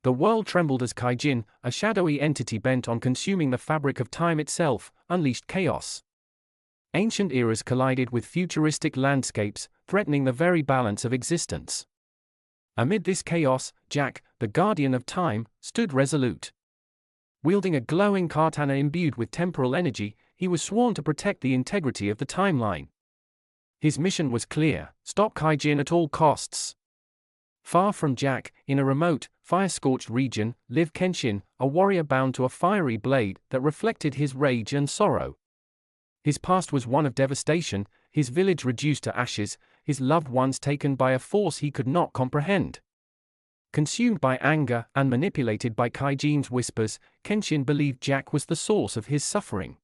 The world trembled as Kaijin, a shadowy entity bent on consuming the fabric of time itself, unleashed chaos. Ancient eras collided with futuristic landscapes, threatening the very balance of existence. Amid this chaos, Jack, the guardian of time, stood resolute. Wielding a glowing katana imbued with temporal energy, he was sworn to protect the integrity of the timeline. His mission was clear: stop Kaijin at all costs. Far from Jack, in a remote, fire-scorched region, lived Kenshin, a warrior bound to a fiery blade that reflected his rage and sorrow. His past was one of devastation, his village reduced to ashes, his loved ones taken by a force he could not comprehend. Consumed by anger and manipulated by Kaijin's whispers, Kenshin believed Jack was the source of his suffering.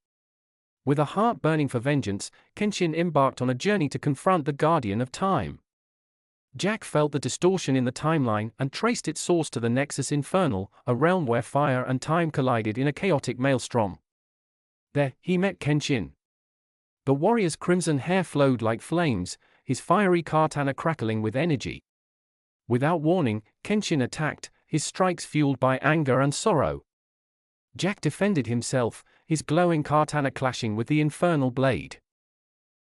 With a heart burning for vengeance, Kenshin embarked on a journey to confront the Guardian of Time. Jack felt the distortion in the timeline and traced its source to the Nexus Infernal, a realm where fire and time collided in a chaotic maelstrom. There, he met Kenshin. The warrior's crimson hair flowed like flames, his fiery katana crackling with energy. Without warning, Kenshin attacked, his strikes fueled by anger and sorrow. Jack defended himself, his glowing katana clashing with the infernal blade.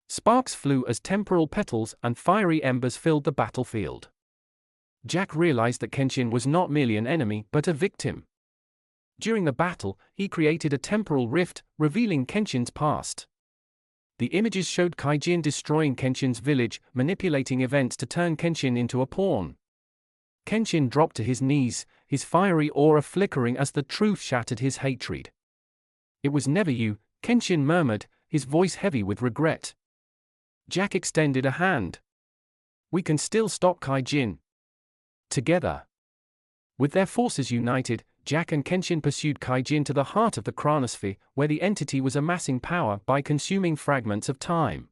Sparks flew as temporal petals and fiery embers filled the battlefield. Jack realized that Kenshin was not merely an enemy but a victim. During the battle, he created a temporal rift, revealing Kenshin's past. The images showed Kaijin destroying Kenshin's village, manipulating events to turn Kenshin into a pawn. Kenshin dropped to his knees, his fiery aura flickering as the truth shattered his hatred. "It was never you," Kenshin murmured, his voice heavy with regret. Jack extended a hand. "We can still stop Kaijin. Together." With their forces united, Jack and Kenshin pursued Kaijin to the heart of the chronosphere, where the entity was amassing power by consuming fragments of time.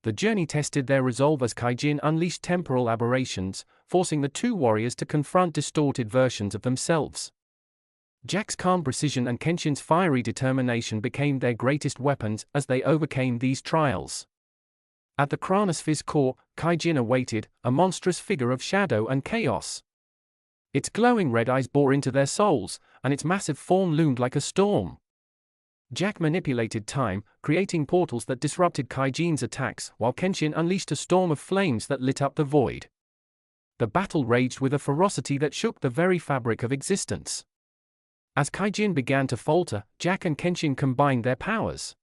The journey tested their resolve as Kaijin unleashed temporal aberrations, forcing the two warriors to confront distorted versions of themselves. Jack's calm precision and Kenshin's fiery determination became their greatest weapons as they overcame these trials. At the chronosphere's core, Kaijin awaited, a monstrous figure of shadow and chaos. Its glowing red eyes bore into their souls, and its massive form loomed like a storm. Jack manipulated time, creating portals that disrupted Kaijin's attacks, while Kenshin unleashed a storm of flames that lit up the void. The battle raged with a ferocity that shook the very fabric of existence. As Kaijin began to falter, Jack and Kenshin combined their powers.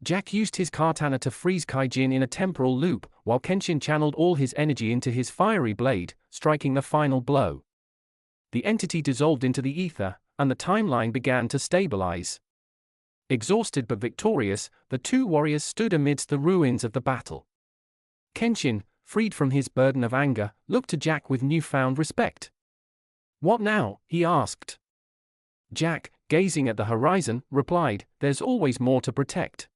Jack used his katana to freeze Kaijin in a temporal loop, while Kenshin channeled all his energy into his fiery blade, striking the final blow. The entity dissolved into the ether, and the timeline began to stabilize. Exhausted but victorious, the two warriors stood amidst the ruins of the battle. Kenshin, freed from his burden of anger, looked to Jack with newfound respect. "What now?" he asked. Jack, gazing at the horizon, replied, "There's always more to protect."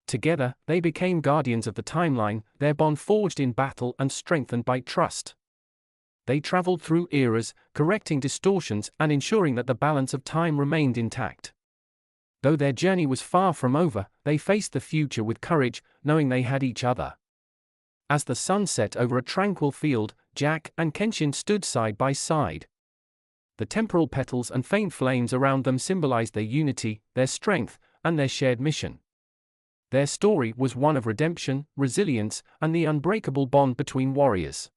Together, they became guardians of the timeline, their bond forged in battle and strengthened by trust. They traveled through eras, correcting distortions and ensuring that the balance of time remained intact. Though their journey was far from over, they faced the future with courage, knowing they had each other. As the sun set over a tranquil field, Jack and Kenshin stood side by side. The temporal petals and faint flames around them symbolized their unity, their strength, and their shared mission. Their story was one of redemption, resilience, and the unbreakable bond between warriors.